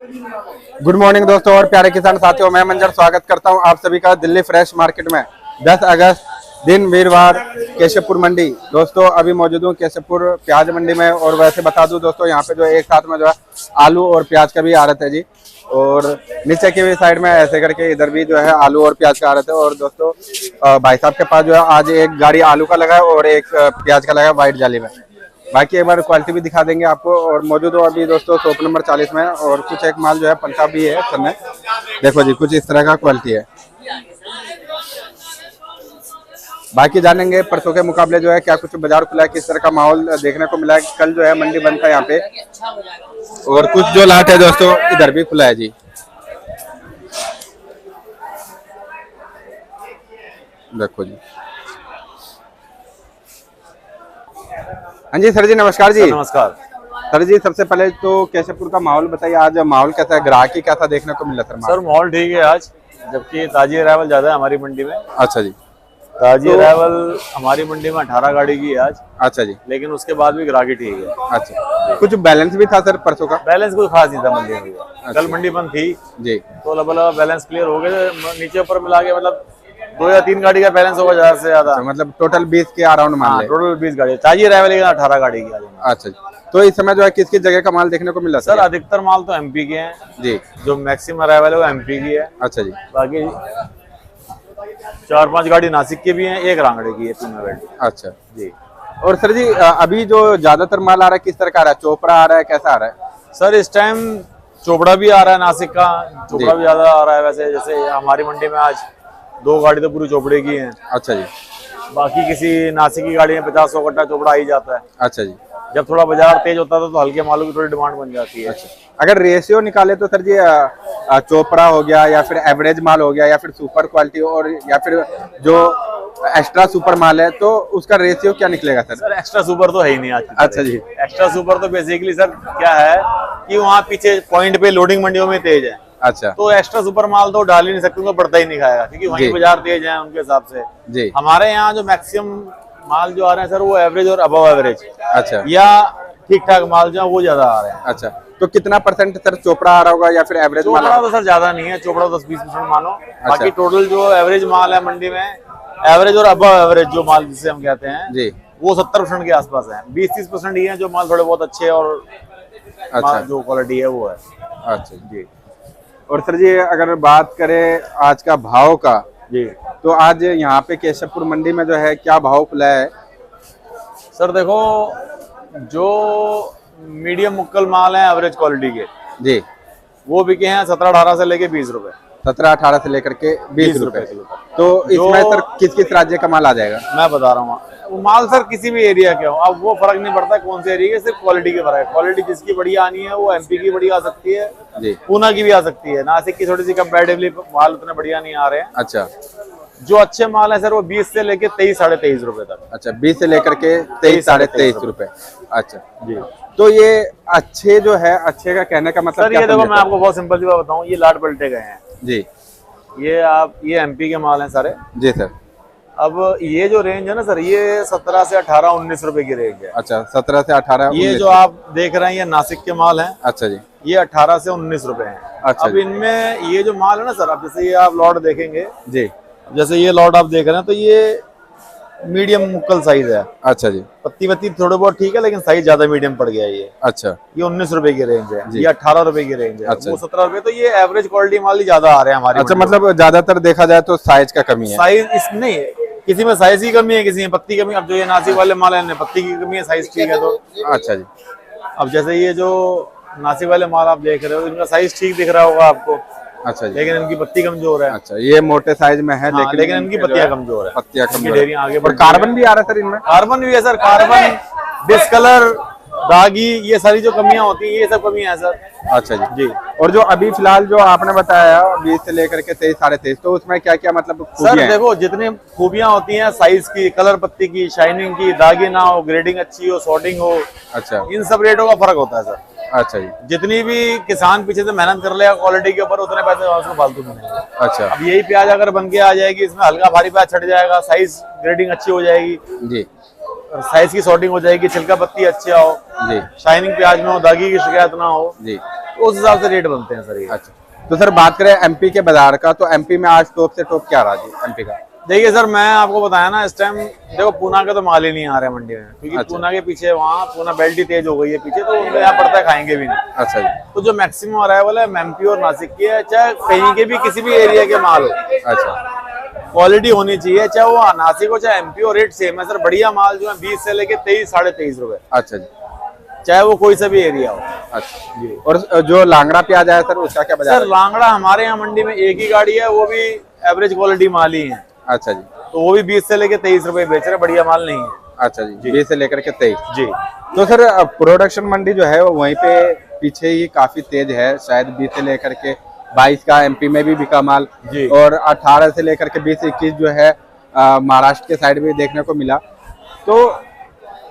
Good morning दोस्तों और प्यारे किसान साथियों, मैं मंजर स्वागत करता हूं आप सभी का दिल्ली फ्रेश मार्केट में। 10 अगस्त दिन वीरवार, केशवपुर मंडी। दोस्तों अभी मौजूद हूं केशवपुर प्याज मंडी में। और वैसे बता दूं दोस्तों, यहाँ पे जो एक साथ में जो है आलू और प्याज का भी आड़त है जी। और नीचे की भी साइड में ऐसे करके इधर भी जो है आलू और प्याज का आड़त है। और दोस्तों भाई साहब के पास जो है आज एक गाड़ी आलू का लगा है और एक प्याज का लगा है व्हाइट जाली में। बाकी एक बार क्वालिटी भी दिखा देंगे आपको। और मौजूद हो अभी दोस्तों शॉप नंबर 40 में। और कुछ एक माल जो है पंजाबी है सब में, देखो जी कुछ इस तरह का क्वालिटी है। बाकी जानेंगे परसों के मुकाबले जो है क्या कुछ बाजार खुला है, किस तरह का माहौल देखने को मिला है। कल जो है मंडी बंद था यहाँ पे। और कुछ जो लाट है दोस्तों इधर भी खुला है जी। देखो जी। हाँ जी सर जी, नमस्कार जी। नमस्कार सर जी, सबसे पहले तो केशवपुर का माहौल बताइए, आज माहौल कैसा है, ग्राहकी कैसा देखने को मिला सर? माहौल ठीक है आज, जबकि ताजी अराइवल ज्यादा है हमारी मंडी में। अच्छा जी। ताजी अराइवल हमारी मंडी में 18 गाड़ी की है आज। अच्छा जी। लेकिन उसके बाद भी ग्राहकी ठीक है। अच्छा, कुछ बैलेंस भी था सर परसों का? बैलेंस कोई खास नहीं था मंडी में। कल मंडी बंद थी जी, तो अलग बैलेंस क्लियर हो गए। नीचे ऊपर मिला के मतलब 2 या 3 गाड़ी का बैलेंस होगा ज्यादा से ज्यादा। मतलब टोटल 20 के अराउंड मान ले। टोटल 20 गाड़ी ताजी अराइवल, लेकिन 18 गाड़ी की आज। अच्छा जी। तो इस समय जो है किस किस जगह का माल देखने को मिला सर? अधिकतर माल तो एमपी के हैं जी। जो मैक्सिमम अराइवल है वो एमपी की है। अच्छा जी। बाकी 4-5 गाड़ी नासिक की भी हैं, एक रांगड़े की है, 3 गाड़ी। अच्छा जी। और सर जी अभी जो ज्यादातर माल आ रहा है किस तरह का आ रहा है, चोपड़ा आ रहा है, कैसा आ रहा है? सर इस टाइम चोपड़ा भी आ रहा है, नासिक का चोपड़ा भी ज्यादा आ रहा है। वैसे जैसे हमारी मंडी में आज 2 गाड़ी तो पूरी चोपड़े की हैं। अच्छा जी। बाकी किसी नासिक की गाड़ी में 50-100 कट्टा चोपड़ा आ ही जाता है। अच्छा जी। जब थोड़ा बाजार तेज होता था तो हल्के मालों की थोड़ी डिमांड बन जाती है। अच्छा, अगर रेशियो निकाले तो सर जी चोपड़ा हो गया या फिर एवरेज माल हो गया या फिर सुपर क्वालिटी और या फिर जो एक्स्ट्रा सुपर माल है, तो उसका रेशियो क्या निकलेगा सर? सर एक्स्ट्रा सुपर तो है ही नहीं आज। अच्छा जी। एक्स्ट्रा सुपर तो बेसिकली सर क्या है कि वहाँ पीछे पॉइंट पे लोडिंग मंडियों में तेज है। अच्छा, तो एक्स्ट्रा सुपर माल तो डाल ही नहीं सकते, उनको बढ़ता ही नहीं खाएगा, क्योंकि वहीं बाजार तेज है उनके हिसाब से जी। हमारे यहाँ जो मैक्सिमम माल जो आ रहे हैं सर वो एवरेज और अबव एवरेज, अच्छा, या ठीक ठाक माल जो है वो ज्यादा आ रहे हैं। अच्छा, तो कितना परसेंट सर चोपड़ा आ रहा होगा या फिर एवरेज माल? चोपड़ा तो सर ज्यादा नहीं है, चोपड़ा 10-20% मानो। बाकी टोटल जो एवरेज माल है मंडी में, एवरेज और अबव एवरेज जो माल जिसे हम कहते हैं जी, वो 70% के आसपास है। 20-30% ही है जो माल थोड़े बहुत अच्छे और अच्छा जो क्वालिटी है वो है। अच्छा जी। और सर जी अगर बात करें आज का भाव का जी, तो आज यहाँ पे केशवपुर मंडी में जो है क्या भाव खुला है? सर देखो जो मीडियम मुक्कल माल है एवरेज क्वालिटी के जी, वो बिके हैं 17-18 से लेके 20 रुपए। 17-18 से लेकर के 20 रुपए किलो तक। तो इसमें सर किस किस राज्य का माल आ जाएगा? मैं बता रहा हूँ वो माल सर किसी भी एरिया के हो, अब वो फर्क नहीं पड़ता कौन से एरिया के, सिर्फ क्वालिटी के फर्क है। क्वालिटी जिसकी बढ़िया आनी है वो एमपी की बढ़िया आ सकती है जी, पूना की भी आ सकती है, नासिक की थोड़ी सी कंपैरेटिवली माल उतने बढ़िया नहीं आ रहे हैं। अच्छा, जो अच्छे माल है सर वो 20 से लेके 23-23.5 रुपए तक। अच्छा, 20 से लेकर के 23-23.5 रुपए। अच्छा जी। तो ये अच्छे जो है, अच्छे का कहने का मतलब सर ये देखो मैं आपको बहुत सिंपल सी बात बताऊं, ये लाट पलटे गए हैं जी। ये एमपी के माल हैं सारे जी सर। अब ये जो रेंज है ना सर, ये 17 से 18-19 रुपए की रेंज है। अच्छा, 17 से 18। ये जो आप देख रहे हैं ये नासिक के माल हैं। अच्छा जी। ये 18 से 19 रुपए हैं। अच्छा अब इनमें ये जो माल है ना सर, अब जैसे ये आप लॉट देखेंगे, जी, जैसे ये लॉट आप देख रहे हैं तो ये मीडियम मुक्कल साइज है। अच्छा जी। पत्ती वत्ती थोड़े बहुत ठीक है, लेकिन साइज ज्यादा मीडियम पड़ गया है ये। अच्छा, ये 19 रुपए की रेंज है, जी। ये 18 रुपए की रेंज है, अच्छा। वो 17 रुपए। तो ये एवरेज क्वालिटी माल ही ज्यादा आ रहे हैं हमारे। अच्छा, मतलब ज्यादातर देखा जाए तो साइज का कमी है। साइज इस नहीं, किसी में साइज की कमी है, किसी में पत्ती कमी। अब जो ये नासिक वाले माल है पत्ती की कमी है, साइज ठीक है तो। अच्छा जी। अब जैसे ये जो नासिक वाले माल आप देख रहे हो, इनका साइज ठीक दिख रहा होगा आपको। अच्छा जी। लेकिन इनकी पत्ती कमजोर है। अच्छा, ये मोटे साइज में है, लेकिन इनकी पत्तियां कमजोर है। पत्तियां इनकी कमजोर डेरियां आगे और कार्बन भी आ रहा है सर इनमें? कार्बन भी है सर, कार्बन, डिस्कलर, दागी, ये सारी जो कमियां होती हैं ये सब कमियां है सर। अच्छा जी। जी। और जो अभी फिलहाल जो आपने बताया 20 से लेकर के 23-23.5, तो उसमें क्या क्या मतलब सर देखो जितनी खूबियां होती हैं साइज की, कलर पत्ती की, शाइनिंग की, दागी ना हो, ग्रेडिंग अच्छी हो, सॉर्टिंग हो, अच्छा, इन सब रेटों का फर्क होता है सर। अच्छा जी। जितनी भी किसान पीछे से मेहनत कर लेगा क्वालिटी के ऊपर, उतने पैसे उसको फालतू मिलेंगे। अच्छा अब यही प्याज अगर बन के आ जाएगी, इसमें हल्का भारी प्याज छट जाएगा, साइज ग्रेडिंग अच्छी हो जाएगी जी, साइज की सॉर्टिंग हो जाएगी, छिलका पत्ती अच्छा हो जी शाइनिंग प्याज में हो, दागी की शिकायत ना हो, जी। तो उस हिसाब से रेट बनते हैं सर ये। अच्छा, तो सर बात करें एमपी के बाजार का, तो एमपी में आज टॉप से टॉप क्या रहा जी एमपी का? देखिए सर, मैं आपको बताया ना, इस टाइम देखो पूना का तो माल ही नहीं आ रहा है मंडी में, क्योंकि पूना के पीछे वहाँ पूना बेल्ट ही तेज हो गई है पीछे, तो उनको यहाँ पड़ता है खाएंगे भी नहीं। अच्छा जी। तो जो मैक्सिमम अराइवल है एमपी और नासिक की है, चाहे कहीं के भी किसी भी एरिया के माल हो, अच्छा, क्वालिटी होनी चाहिए, चाहे वो नासिक हो चाहे एमपी हो, रेट सेम है सर। बढ़िया माल जो है 20 से लेके 23 साढ़े 23 रुपए, अच्छा जी, चाहे वो कोई सा भी एरिया हो। अच्छा जी। और जो लांगड़ा प्याज है सर, उसका क्या बाजार सर लांगड़ा हमारे यहाँ मंडी में एक ही गाड़ी है, वो भी एवरेज क्वालिटी माल ही है। अच्छा जी, तो वो भी 20 से लेके 23 रुपए बेच रहे हैं, बढ़िया माल नहीं है। अच्छा जी, 20 से लेकर के 23 जी। तो सर प्रोडक्शन मंडी जो है वो वहीं पे पीछे ही काफी तेज है, शायद 20 से लेकर के 22 का एमपी में भी बिका माल जी। और 18 से लेकर के 20-21 जो है महाराष्ट्र के साइड में देखने को मिला। तो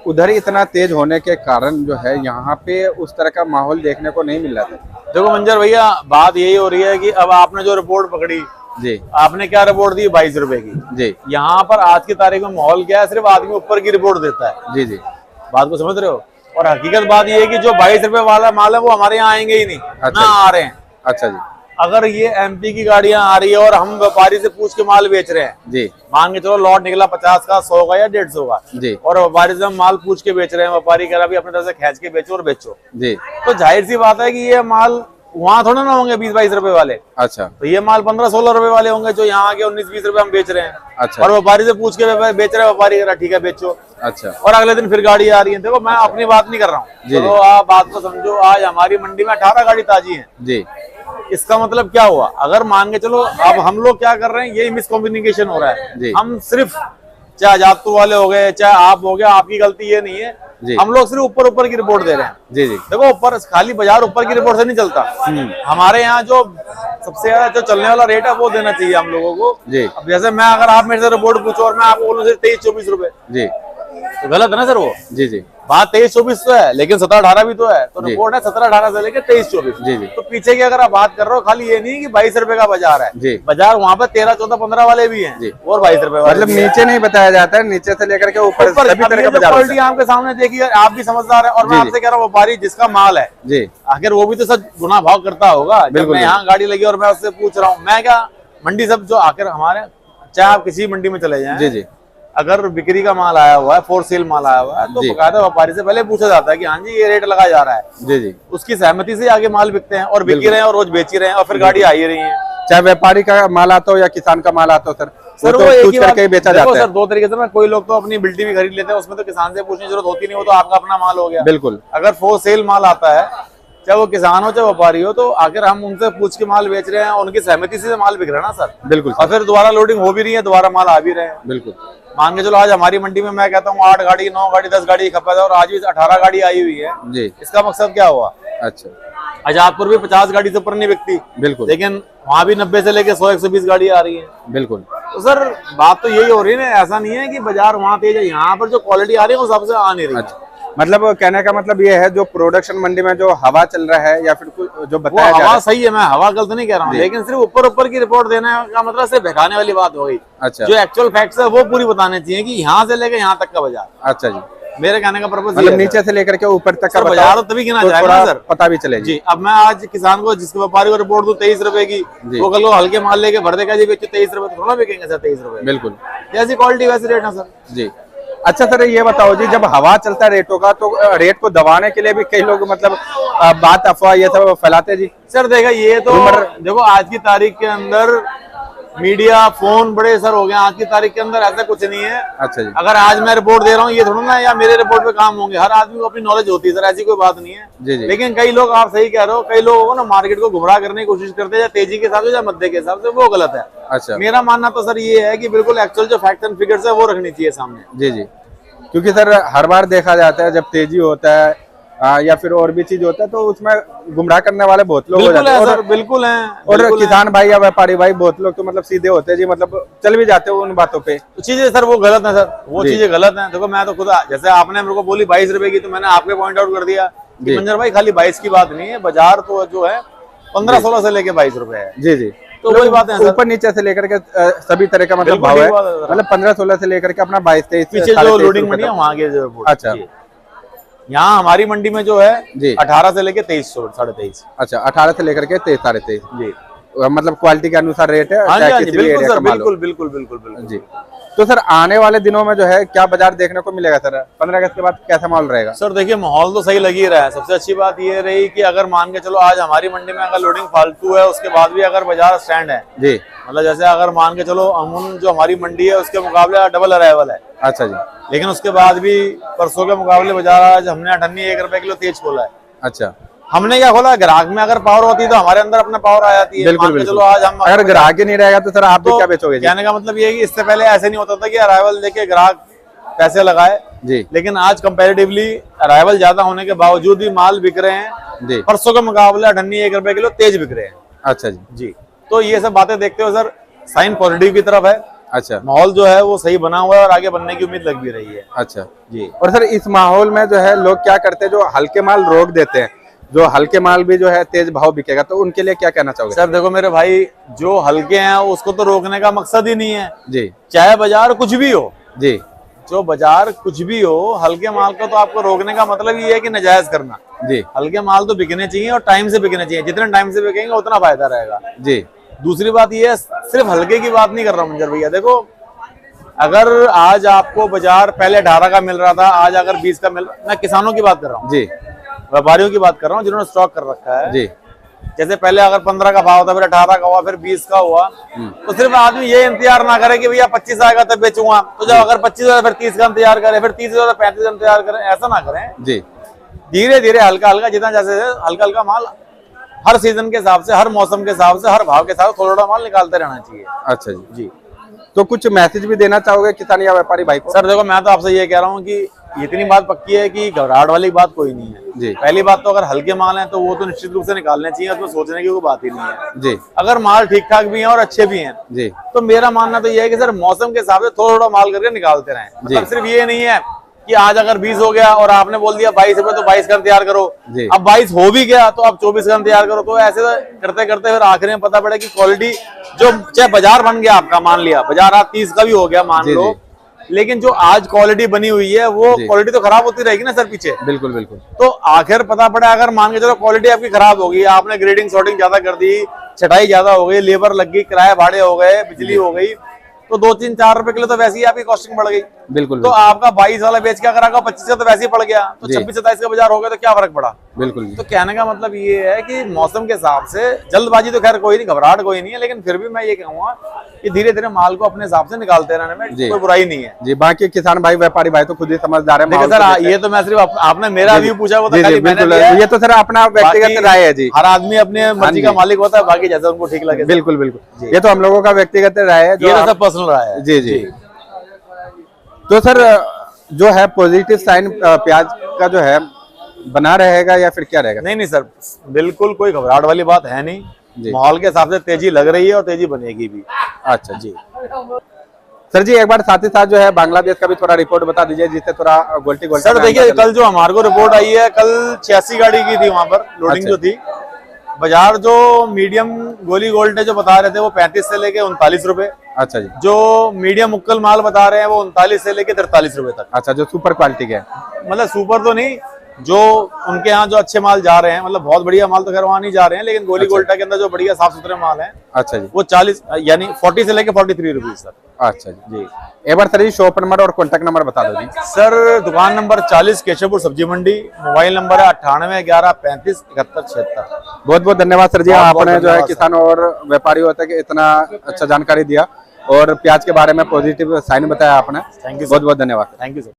उधर इतना तेज होने के कारण जो है यहाँ पे उस तरह का माहौल देखने को नहीं मिल रहा था। देखो मंजर भैया, बात यही हो रही है कि अब आपने जो रिपोर्ट पकड़ी जी, आपने क्या रिपोर्ट दी? 22 रुपए की। जी यहाँ पर आज की तारीख में माहौल क्या है? सिर्फ आदमी ऊपर की रिपोर्ट देता है। जी जी, बात को समझ रहे हो? और हकीकत बात ये है कि जो 22 रुपए वाला माल है वो हमारे यहाँ आएंगे ही नहीं, अच्छा ना आ रहे हैं। अच्छा जी, अगर ये एमपी की गाड़ियां आ रही है और हम व्यापारी से पूछ के माल बेच रहे हैं, जी मान के चलो लॉट निकला 50 का, 100 का या 150 का, जी, और व्यापारी से हम माल पूछ के बेच रहे हैं, व्यापारी कह रहा भी अपने तरफ से खींच के बेचो और बेचो, जी, तो जाहिर सी बात है कि ये माल वहां थोड़ा ना होंगे 20-22 रुपए वाले, अच्छा, तो ये माल 15-16 रुपए वाले होंगे जो यहाँ आके 19-20 रुपए हम बेच रहे हैं। अच्छा, और व्यापारी से पूछ के बेच रहे हैं, व्यापारी कह रहा ठीक है बेचो, अच्छा, और अगले दिन फिर गाड़ी आ रही है। देखो मैं अपनी बात नहीं कर रहा हूँ, जी, चलो आप बात को समझो, आज हमारी मंडी में 18 गाड़ी ताजी है। जी, इसका मतलब क्या हुआ? अगर मान के चलो अब हम लोग क्या कर रहे हैं, ये मिसकम्युनिकेशन हो रहा जी। है। हम सिर्फ चाहे आजादपुर वाले हो गए चाहे आप हो गया, आपकी गलती ये नहीं है, जी। हम लोग सिर्फ ऊपर ऊपर की रिपोर्ट दे रहे हैं। जी जी, देखो ऊपर खाली बाजार ऊपर की रिपोर्ट से नहीं चलता। हमारे यहाँ जो सबसे ज्यादा जो चलने वाला रेट है वो देना चाहिए हम लोगों को। जी, अब जैसे मैं अगर आप मेरे से रिपोर्ट पूछो और मैं आपको बोलूँ 23-24 रुपए, जी, तो गलत है ना सर वो? जी, जी, बात 23-24 तो है, लेकिन 17-18 भी तो है, तो जी। रिपोर्ट है 17-18 से लेके 23-24। जी, जी। तो पीछे की अगर आप बात कर रहे हो, खाली ये नहीं कि 22 रुपए का बाजार है, जी। बाजार वहाँ पे 13-14-15 वाले भी हैं, जी। और 22 रुपए वाले मतलब भी हैं। नीचे नहीं बताया जाता है, नीचे से लेकर के ऊपर ऊपर सभी अब तरह ये का जो बाजार होता क्वालिटी आपके सामने देखिए, आप भी समझदार है, और मैं जी, आपसे कह रहा हूँ व्यापारी जिसका माल है, है। जी, आखिर वो भी तो सच गुना भाव करता होगा। जब बिल्कुल, मैं यहाँ गाड़ी लगी और मैं उससे पूछ रहा हूँ, मैं क्या मंडी सब जो आखिर हमारे, चाहे आप किसी मंडी में चले जाएं, जी, जी, अगर बिक्री का माल आया हुआ है, फॉर सेल माल आया हुआ है, तो जी। बकायदा व्यापारी से पहले पूछा जाता है कि हाँ जी ये रेट लगाया जा रहा है, जी, जी, उसकी सहमति से आगे माल बिकते हैं और बिक ही बिल्कुल। रहे हैं और रोज बेच ही रहे हैं, और फिर गाड़ी आ ही रही है। चाहे व्यापारी का माल आता हो या किसान का माल आता हो सर, सर वो वो तो एक पूछ ही बात, करके ही बेचा देखो जाता सर दो तरीके से ना, कोई लोग तो अपनी बिल्टी भी खरीद लेते हैं, उसमें तो किसान से पूछने की जरूरत होती नहीं, वो तो आपका अपना माल हो गया। है। बिल्कुल, अगर फॉर सेल माल आता है, चाहे वो किसान हो चाहे व्यापारी हो, तो आखिर हम उनसे पूछ के माल बेच रहे हैं, उनकी सहमति से माल बिक रहा है ना सर। बिल्कुल, और फिर दोबारा लोडिंग हो भी रही है, दोबारा माल आ भी रहे हैं। बिल्कुल, मान के चलो आज हमारी मंडी में मैं कहता हूँ 8 गाड़ी 9 गाड़ी 10 गाड़ी खपत है, और आज भी 18 गाड़ी आई हुई है। जी, इसका मकसद क्या हुआ? अच्छा, आजादपुर भी 50 गाड़ी से ऊपर नहीं बिकती, बिल्कुल, लेकिन वहां भी 90 से लेके 100-120 गाड़ी आ रही है। बिल्कुल, तो सर बात तो यही हो रही है ना, ऐसा नहीं है कि बाजार वहां तेज है, यहाँ पर जो क्वालिटी आ रही है वो सबसे आ नहीं रही है। अच्छा, मतलब कहने का मतलब ये है, जो प्रोडक्शन मंडी में जो हवा चल रहा है या फिर कुछ जो वो बताया जा रहा हवा है। सही है, मैं हवा गलत नहीं कह रहा हूँ, जी। लेकिन सिर्फ ऊपर ऊपर की रिपोर्ट देने का मतलब सिर्फ भगाने वाली बात हो गई। अच्छा, जो एक्चुअल फैक्ट्स है वो पूरी बताने चाहिए कि यहाँ से लेके यहाँ तक का बाजार। अच्छा जी, मेरे कहने का पर्पज मतलब नीचे से लेकर के ऊपर तक का सर, बताओ, बाजार तभी गिना तो जाएगा थोड़ा ना सर। पता भी चले जी। अब मैं आज किसान को, जिसके व्यापारी को रिपोर्ट दूं 23 रुपए की, जी। वो कल को हल्के माल लेके भर देगा जी बेचो 23 रुपए, तो थोड़ा बिकेंगे सर 23 रुपए। बिल्कुल, जैसी क्वालिटी वैसे रेट है सर। जी। अच्छा सर ये बताओ जी, जब हवा चलता है रेटों का, तो रेट को दबाने के लिए भी कई लोग मतलब बात अफवाह ये सब फैलाते हैं जी। सर देखा, ये तो देखो आज की तारीख के अंदर मीडिया फोन बड़े सर हो गए, आज की तारीख के अंदर ऐसा कुछ नहीं है। अच्छा जी, अगर आज मैं रिपोर्ट दे रहा हूँ, ये थोड़ा ना या मेरे रिपोर्ट पे काम होंगे, हर आदमी को अपनी नॉलेज होती है सर, ऐसी कोई बात नहीं है। जी, जी, लेकिन कई लोग, आप सही कह रहे हो, कई लोगों को ना मार्केट को गुमराह करने की कोशिश करते हैं, या तेजी के हिसाब से या मध्य के हिसाब से, वो गलत है। अच्छा, मेरा मानना तो सर ये है कि बिल्कुल एक्चुअल जो फैक्ट एंड फिगर्स है वो रखनी चाहिए सामने। जी, जी, क्योंकि सर हर बार देखा जाता है जब तेजी होता है या फिर और भी चीज होता है, तो उसमें गुमराह करने वाले बहुत लोग हो बिल्कुल जाते है हैं। सर, बिल्कुल है। और बिल्कुल किसान भाई या व्यापारी भाई बहुत लोग तो मतलब सीधे होते हैं जी, मतलब चल भी जाते हैं उन बातों पे। तो चीजें सर वो गलत है सर, वो जी। चीजें गलत हैं। देखो मैं तो खुद, जैसे आपने मेरे को बोली 22 रुपए की, तो मैंने आपके पॉइंट आउट कर दिया कि जी। मंजर भाई खाली 22 की बात नहीं है, बाजार तो जो है 15-16 से लेके 22 रुपए है। जी, जी, तो वही बात है सर। ऊपर नीचे से लेकर के सभी तरह का मतलब बिल्कुल भाव है, ठीक बात है सर। मतलब 15-16 से लेकर के अपना 22-23 पीछे जो लोडिंग मंडी है वहाँ के जो रिपोर्ट। अच्छा। जी। यहाँ हमारी मंडी में जो है जी 18 से लेके 2300 23.5। अच्छा 18 से लेकर के 23 23.5 जी मतलब क्वालिटी के अनुसार रेट है, हाँ जी, चाहे हाँ जी, किसी भी बिल्कुल एरिया सर, का माल हो। बिल्कुल बिल्कुल बिल्कुल बिल्कुल जी तो सर आने वाले दिनों में जो है क्या बाजार देखने को मिलेगा सर? 15 अगस्त के बाद कैसा माहौल रहेगा? सर देखिए माहौल तो सही लग ही रहा है। सबसे अच्छी बात ये रही कि अगर मान के चलो आज हमारी मंडी में अगर लोडिंग फालतू है, उसके बाद भी अगर बाजार स्टैंड है, जी मतलब जैसे अगर मान के चलो अमून जो हमारी मंडी है उसके मुकाबले डबल अराइवल है, अच्छा जी, लेकिन उसके बाद भी परसों के मुकाबले बाजार आज हमने 98 किलो तेज खोला है। अच्छा हमने क्या खोला, ग्राहक में अगर पावर होती है तो हमारे अंदर अपना पावर आ जाती है। बिल्कुल मान के बिल्कुल। चलो आज हम अगर ग्राहक ही नहीं रहेगा तो सर आप भी तो क्या बेचोगे जी? कहने का मतलब ये है कि इससे पहले ऐसे नहीं होता था कि अराइवल लेके ग्राहक पैसे लगाए, जी लेकिन आज कंपैरेटिवली अराइवल ज्यादा होने के बावजूद भी माल बिक रहे हैं। जी परसों के मुकाबले 98 किलो तेज बिक रहे हैं। अच्छा जी, जी तो ये सब बातें देखते हो सर, साइन पॉजिटिव की तरफ है। अच्छा माहौल जो है वो सही बना हुआ है और आगे बनने की उम्मीद लग भी रही है। अच्छा जी और सर इस माहौल में जो है लोग क्या करते हैं, जो हल्के माल रोक देते हैं, जो हल्के माल भी जो है तेज भाव बिकेगा, तो उनके लिए क्या कहना चाहोगे? सर देखो मेरे भाई, जो हल्के हैं उसको तो रोकने का मकसद ही नहीं है, जी चाहे बाजार कुछ भी हो। जी जो बाजार कुछ भी हो, हल्के माल को तो आपको रोकने का मतलब ये है कि नाजायज करना। जी हल्के माल तो बिकने चाहिए और टाइम से बिकने चाहिए, जितने टाइम से बिकेंगे उतना फायदा रहेगा। जी दूसरी बात ये है, सिर्फ हल्के की बात नहीं कर रहा हूँ मंजर भैया। देखो अगर आज आपको बाजार पहले 18 का मिल रहा था, आज अगर 20 का मिल रहा, मैं किसानों की बात कर रहा हूँ, जी व्यापारियों की बात कर रहा हूँ जिन्होंने स्टॉक कर रखा है। जी जैसे पहले अगर 15 का भाव था, फिर 18 का हुआ, फिर 20 का हुआ, तो सिर्फ आदमी ये इंतजार ना करे कि भैया 25 आएगा तब बेचूंगा, तो जब अगर 25 फिर 30 का इंतजार करें, फिर 30 35 का इंतजार करें, ऐसा ना करें। जी धीरे धीरे हल्का हल्का, जितना जैसे हल्का हल्का माल हर सीजन के हिसाब से, हर मौसम के हिसाब से, हर भाव के हिसाब से थोड़ा थोड़ा माल निकालते रहना चाहिए। अच्छा जी जी तो कुछ मैसेज भी देना चाहोगे किसान या व्यापारी भाई को? सर देखो मैं तो आपसे ये कह रहा हूँ कि इतनी बात पक्की है कि घबराहट वाली बात कोई नहीं है। जी पहली बात तो अगर हल्के माल हैं तो वो तो निश्चित रूप से निकालने चाहिए, उसमें सोचने की कोई बात ही नहीं है। जी अगर माल ठीक ठाक भी है और अच्छे भी हैं, जी तो मेरा मानना तो ये है कि सर मौसम के हिसाब से थोड़ा थोड़ा माल करके निकालते रहें। मतलब सिर्फ ये नहीं है कि आज अगर 20 हो गया और आपने बोल दिया 22 रुपए, तो 22 का इंतजार करो। जी अब 22 हो भी गया तो अब 24 का इंतजार करो। तो ऐसे करते करते फिर आखिर में पता पड़ा कि क्वालिटी जो, चाहे बाजार बन गया आपका, मान लिया बाजार आज 30 का भी हो गया मान जी, लो, लेकिन जो आज क्वालिटी बनी हुई है वो क्वालिटी तो खराब होती रहेगी ना सर पीछे। बिल्कुल बिल्कुल। तो आखिर पता पड़ा, अगर मान के चलो क्वालिटी आपकी खराब होगी, आपने ग्रेडिंग सॉर्टिंग ज्यादा कर दी, छटाई ज्यादा हो गई, लेबर लग गई, किराए भाड़े हो गए, बिजली हो गई, तो 2-3-4 रुपए किलो तो वैसे ही आपकी कॉस्टिंग बढ़ गई। बिल्कुल तो आपका 22 वाला बेच के अगर आपका 25 का तो वैसे ही पड़ गया, तो 26-27 का बाजार हो गया, तो क्या फर्क पड़ा? बिल्कुल तो कहने का मतलब ये है कि मौसम के हिसाब से जल्दबाजी तो खैर कोई नहीं, घबराहट कोई नहीं है, लेकिन फिर भी मैं ये कहूंगा कि धीरे धीरे माल को अपने हिसाब से निकालते रहने में कोई बुराई नहीं है। जी बाकी किसान भाई व्यापारी भाई तो खुद ही समझदार है। देखिए सर ये तो मैं सिर्फ आपने मेरा व्यू पूछा, वो तो खाली मैंने बिल्कुल, दिया है। ये तो सर अपना व्यक्तिगत राय है जी। हर आदमी अपने मर्जी का मालिक होता है, बाकी जैसा उनको ठीक लगे। बिल्कुल बिल्कुल, ये तो हम लोगों का व्यक्तिगत राय है, ये तो सब पर्सनल राय है। जी जी। तो सर जो है पॉजिटिव साइन प्याज का जो है बना रहेगा या फिर क्या रहेगा? नहीं नहीं सर, बिल्कुल कोई घबराहट वाली बात है नहीं। जी। माहौल के हिसाब से तेजी लग रही है और तेजी बनेगी भी। अच्छा जी। सर जी एक बार साथ ही साथ जो है बांग्लादेश का भी थोड़ा रिपोर्ट बता दीजिए, जिससे थोड़ा गोल्टी गोल्टी। सर देखिए कल जो हमारे को रिपोर्ट आई है, कल 86 गाड़ी की थी वहां पर लोडिंग। अच्छा। जो थी बाजार, जो मीडियम गोली गोल्ड जो बता रहे थे वो 35 से लेके 39 रुपए। अच्छा जी। जो मीडियम मुक्कल माल बता रहे हैं वो 39 से लेके 43 रुपए तक। अच्छा, जो सुपर क्वालिटी के हैं, मतलब सुपर तो नहीं, जो उनके यहाँ जो अच्छे माल जा रहे हैं, मतलब बहुत बढ़िया माल तो खैर वहाँ नहीं जा रहे हैं, लेकिन गोली गोल्टा के अंदर जो बढ़िया साफ सुथरे माल है, अच्छा जी, वो 40 यानी 40 से लेके 43 रुपीज तक। अच्छा जी। एक बार सर जी शॉप नंबर और कॉन्टेक्ट नंबर बता दो जी। सर दुकान नंबर 40 केशवपुर सब्जी मंडी, मोबाइल नंबर है 98 11 35 71 76। बहुत बहुत धन्यवाद सर जी, बहुत बहुत आपने जो है धन्यवाद किसानों और व्यापारियों तक इतना अच्छा जानकारी दिया और प्याज के बारे में पॉजिटिव साइन बताया आपने। थैंक यू, बहुत बहुत धन्यवाद। Thank you sir.